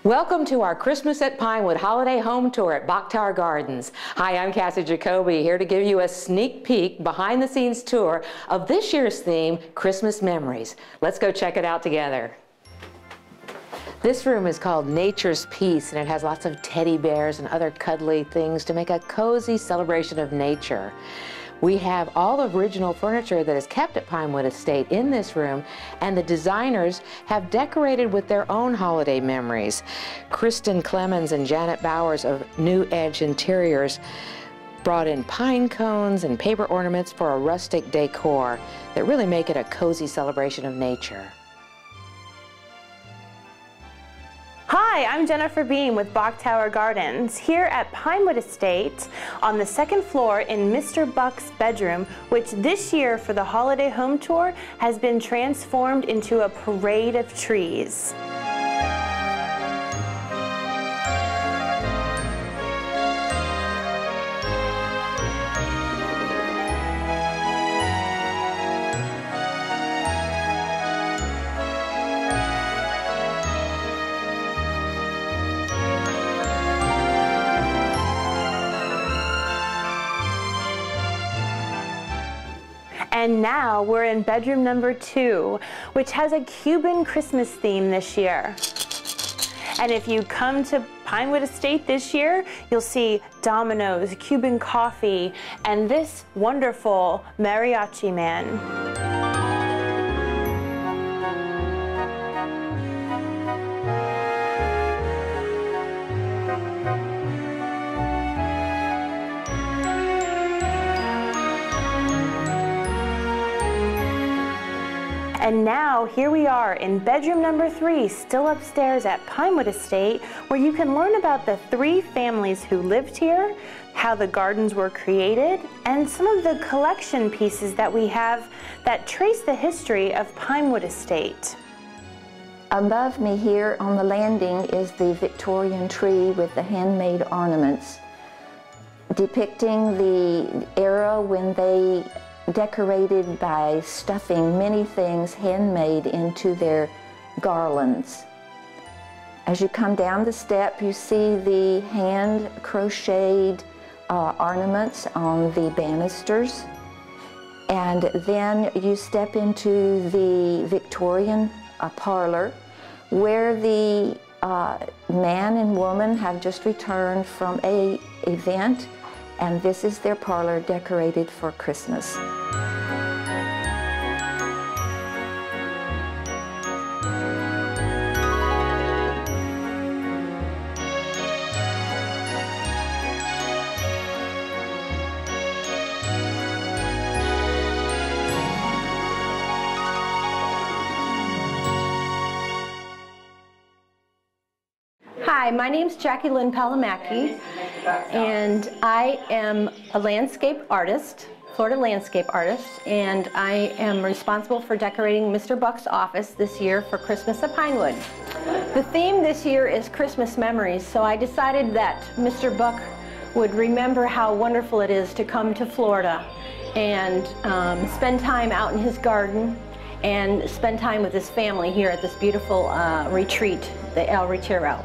Welcome to our Christmas at Pinewood Holiday Home Tour at Bok Tower Gardens. Hi, I'm Cassie Jacoby, here to give you a sneak peek behind-the-scenes tour of this year's theme, Christmas Memories. Let's go check it out together. This room is called Nature's Peace, and it has lots of teddy bears and other cuddly things to make a cozy celebration of nature. We have all original furniture that is kept at Pinewood Estate in this room, and the designers have decorated with their own holiday memories. Kristen Clemens and Janet Bowers of New Edge Interiors brought in pine cones and paper ornaments for a rustic decor that really make it a cozy celebration of nature. Hi, I'm Jennifer Beam with Bok Tower Gardens, here at Pinewood Estate on the second floor in Mr. Buck's bedroom, which this year for the holiday home tour has been transformed into a parade of trees. And now we're in bedroom number 2, which has a Cuban Christmas theme this year. And if you come to Pinewood Estate this year, you'll see dominoes, Cuban coffee, and this wonderful mariachi man. And now, here we are in bedroom number 3, still upstairs at Pinewood Estate, where you can learn about the 3 families who lived here, how the gardens were created, and some of the collection pieces that we have that trace the history of Pinewood Estate. Above me here on the landing is the Victorian tree with the handmade ornaments, depicting the era when they decorated by stuffing many things handmade into their garlands. As you come down the step, you see the hand crocheted ornaments on the banisters, and then you step into the Victorian parlor, where the man and woman have just returned from an event, and this is their parlor decorated for Christmas. Hi, my name's Jackie Lynn Palamaki, and I am a landscape artist, Florida landscape artist, and I am responsible for decorating Mr. Buck's office this year for Christmas at Pinewood. The theme this year is Christmas memories, so I decided that Mr. Buck would remember how wonderful it is to come to Florida and spend time out in his garden and spend time with his family here at this beautiful retreat, the El Retiro.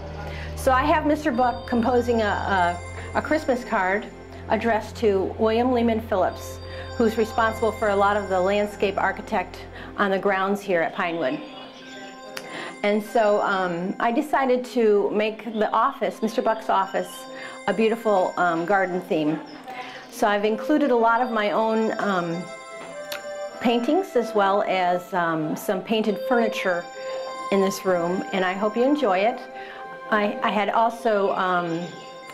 So I have Mr. Buck composing a Christmas card addressed to William Lehman Phillips, who's responsible for a lot of the landscape architect on the grounds here at Pinewood. And so I decided to make the office, Mr. Buck's office, a beautiful garden theme. So I've included a lot of my own paintings, as well as some painted furniture in this room, and I hope you enjoy it. I had also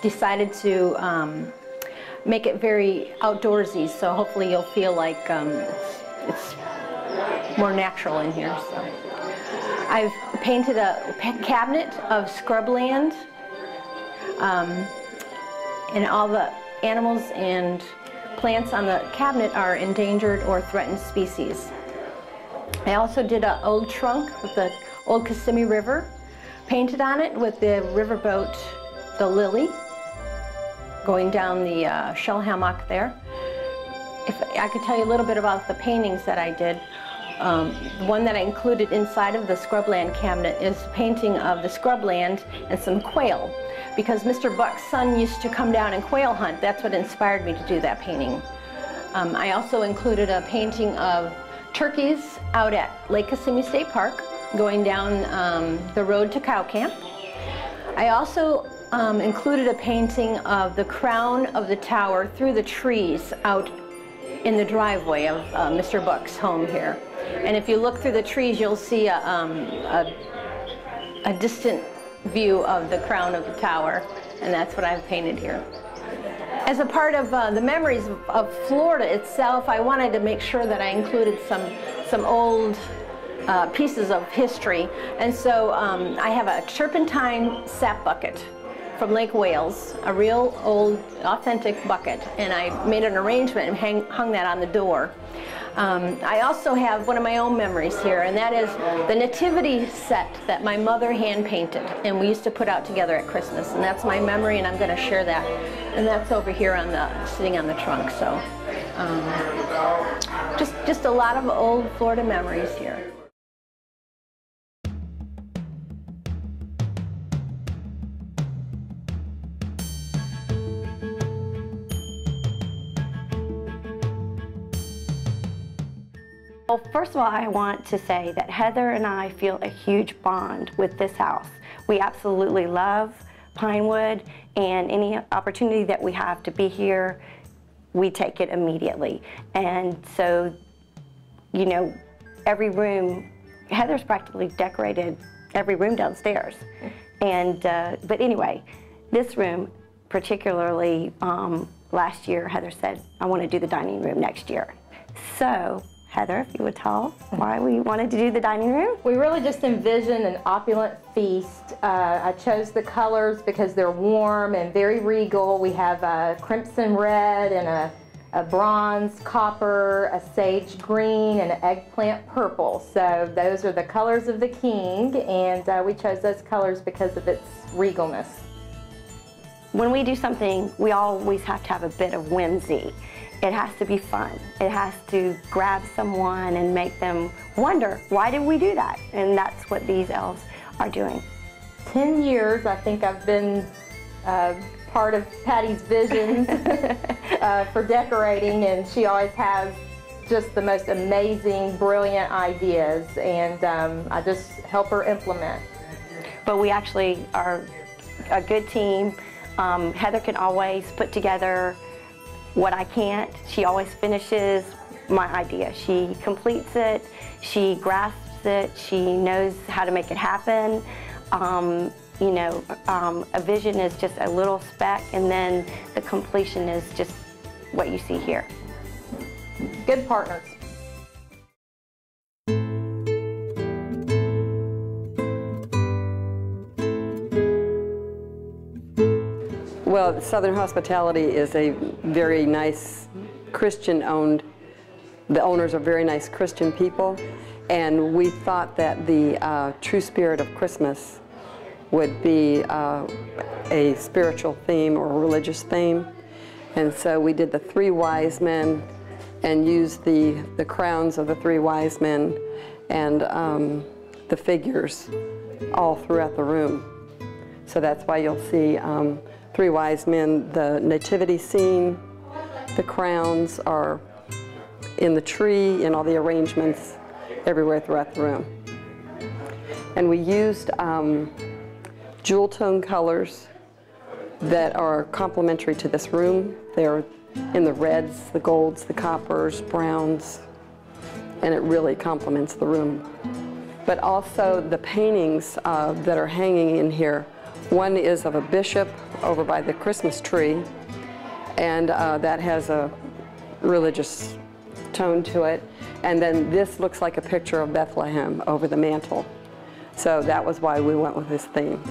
decided to make it very outdoorsy, so hopefully you'll feel like it's more natural in here. So I've painted a cabinet of scrubland, and all the animals and plants on the cabinet are endangered or threatened species. I also did an old trunk with the old Kissimmee River, painted on it with the riverboat, the Lily, going down the shell hammock there. If I could tell you a little bit about the paintings that I did. one that I included inside of the Scrubland cabinet is a painting of the Scrubland and some quail. Because Mr. Buck's son used to come down and quail hunt, that's what inspired me to do that painting. I also included a painting of turkeys out at Lake Kissimmee State Park, going down the road to cow camp. I also included a painting of the crown of the tower through the trees out in the driveway of Mr. Buck's home here. And if you look through the trees, you'll see a distant view of the crown of the tower, and that's what I've painted here. As a part of the memories of Florida itself, I wanted to make sure that I included some old pieces of history. And so I have a turpentine sap bucket from Lake Wales, a real old, authentic bucket, and I made an arrangement and hung that on the door. I also have one of my own memories here, and that is the nativity set that my mother hand painted, and we used to put out together at Christmas, and that's my memory, and I'm going to share that. And that's over here sitting on the trunk. So just a lot of old Florida memories here. Well, first of all, I want to say that Heather and I feel a huge bond with this house. We absolutely love Pinewood, and any opportunity that we have to be here, we take it immediately. And so, you know, every room, Heather's practically decorated every room downstairs. And, but anyway, this room particularly, last year, Heather said, I want to do the dining room next year. So, Heather, if you would tell why we wanted to do the dining room? We really just envisioned an opulent feast. I chose the colors because they're warm and very regal. We have a crimson red and a bronze copper, a sage green, and an eggplant purple. So those are the colors of the king, and we chose those colors because of its regalness. When we do something, we always have to have a bit of whimsy. It has to be fun. It has to grab someone and make them wonder, why did we do that? And that's what these elves are doing. 10 years, I think I've been part of Patty's visions for decorating, and she always has just the most amazing, brilliant ideas, and I just help her implement. But we actually are a good team. Heather can always put together what I can't. She always finishes my idea. She completes it, she grasps it, she knows how to make it happen. You know, a vision is just a little speck, and then the completion is just what you see here. Good partners. Well, Southern Hospitality is a very nice Christian-owned, the owners are very nice Christian people, and we thought that the true spirit of Christmas would be a spiritual theme or a religious theme. And so we did the three wise men and used the crowns of the three wise men and the figures all throughout the room. So that's why you'll see three wise men, the nativity scene, the crowns are in the tree and all the arrangements everywhere throughout the room. And we used jewel tone colors that are complementary to this room. They're in the reds, the golds, the coppers, browns, and it really complements the room. But also the paintings that are hanging in here. One is of a bishop over by the Christmas tree, and that has a religious tone to it. And then this looks like a picture of Bethlehem over the mantle. So that was why we went with this theme.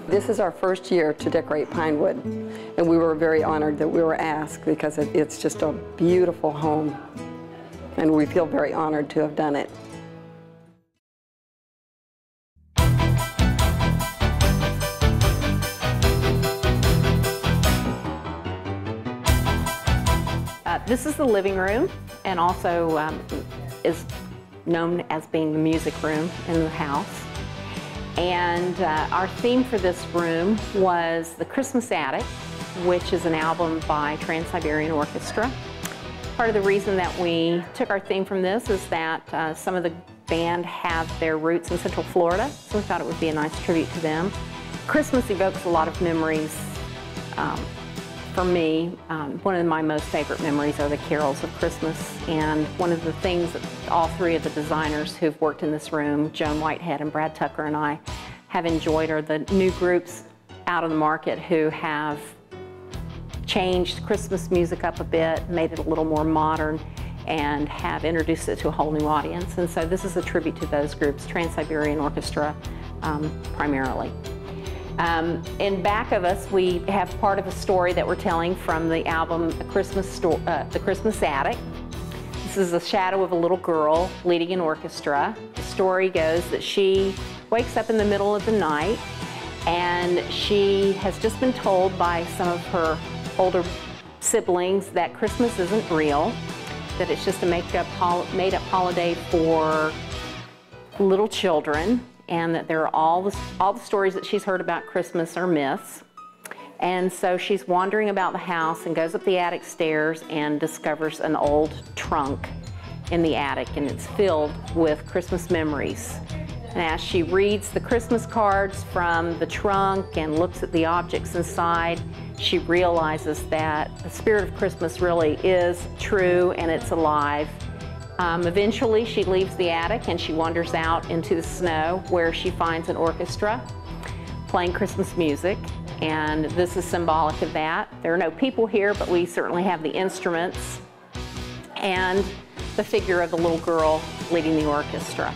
This is our first year to decorate Pinewood, and we were very honored that we were asked because it's just a beautiful home, and we feel very honored to have done it. This is the living room, and also is known as being the music room in the house. And our theme for this room was the Christmas Attic, which is an album by Trans-Siberian Orchestra. Part of the reason that we took our theme from this is that some of the band have their roots in Central Florida, so we thought it would be a nice tribute to them. Christmas evokes a lot of memories. For me, one of my most favorite memories are the carols of Christmas, and one of the things that all three of the designers who've worked in this room, Joan Whitehead and Brad Tucker and I, have enjoyed are the new groups out on the market who have changed Christmas music up a bit, made it a little more modern, and have introduced it to a whole new audience. And so this is a tribute to those groups, Trans-Siberian Orchestra primarily. In back of us, we have part of a story that we're telling from the album The Christmas Attic. This is a shadow of a little girl leading an orchestra. The story goes that she wakes up in the middle of the night and she has just been told by some of her older siblings that Christmas isn't real, that it's just a made-up holiday for little children, and that there are all the stories that she's heard about Christmas are myths. And so she's wandering about the house and goes up the attic stairs and discovers an old trunk in the attic, and it's filled with Christmas memories. And as she reads the Christmas cards from the trunk and looks at the objects inside, she realizes that the spirit of Christmas really is true and it's alive. Eventually she leaves the attic and she wanders out into the snow where she finds an orchestra playing Christmas music, and this is symbolic of that. There are no people here, but we certainly have the instruments and the figure of the little girl leading the orchestra.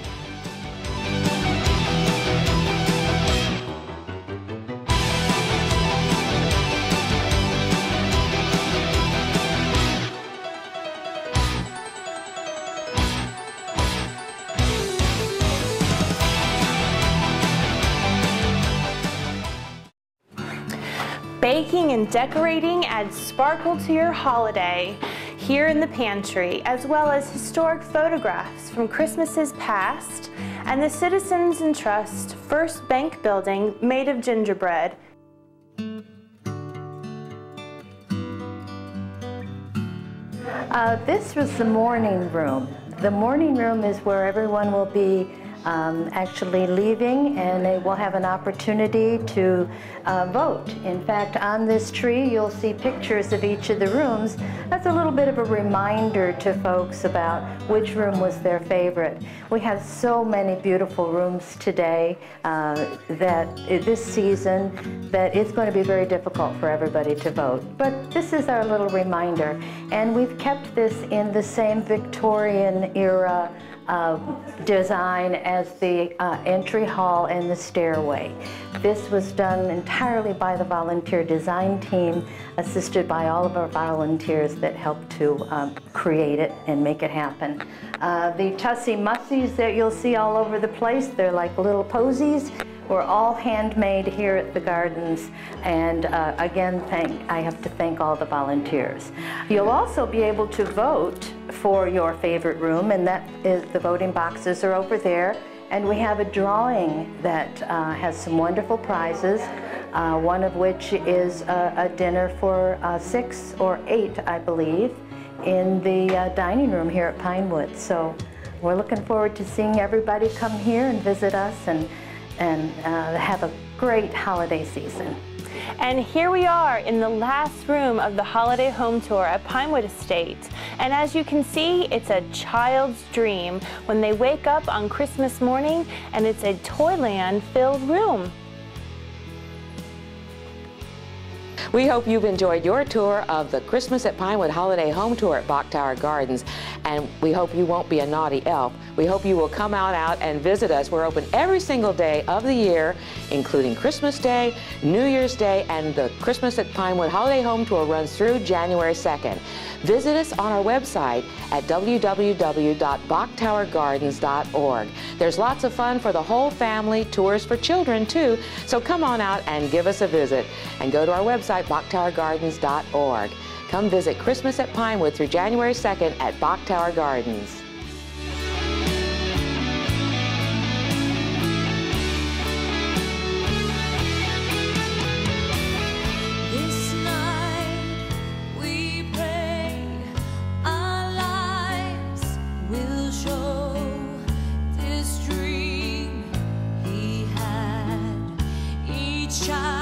Baking and decorating adds sparkle to your holiday here in the pantry, as well as historic photographs from Christmases past and the Citizens and Trust first bank building made of gingerbread. This was the morning room. The morning room is where everyone will be actually leaving, and they will have an opportunity to vote. In fact, on this tree you'll see pictures of each of the rooms. That's a little bit of a reminder to folks about which room was their favorite. We have so many beautiful rooms today this season that it's going to be very difficult for everybody to vote. But this is our little reminder, and we've kept this in the same Victorian era design as the entry hall and the stairway. This was done entirely by the volunteer design team, assisted by all of our volunteers that helped to create it and make it happen. The Tussie Mussies that you'll see all over the place, they're like little posies, were all handmade here at the gardens, and again, I have to thank all the volunteers. You'll also be able to vote for your favorite room, and that is, the voting boxes are over there, and we have a drawing that has some wonderful prizes, one of which is a dinner for 6 or 8, I believe, in the dining room here at Pinewood. So we're looking forward to seeing everybody come here and visit us and have a great holiday season. And here we are in the last room of the holiday home tour at Pinewood Estate. And as you can see, it's a child's dream when they wake up on Christmas morning and it's a Toyland-filled room. We hope you've enjoyed your tour of the Christmas at Pinewood Holiday Home Tour at Bok Tower Gardens, and we hope you won't be a naughty elf. We hope you will come out and visit us. We're open every single day of the year, including Christmas Day, New Year's Day, and the Christmas at Pinewood Holiday Home Tour runs through January 2nd. Visit us on our website at www.boktowergardens.org. There's lots of fun for the whole family, tours for children too, so come on out and give us a visit. And go to our website, boktowergardens.org. Come visit Christmas at Pinewood through January 2nd at Bok Tower Gardens. child.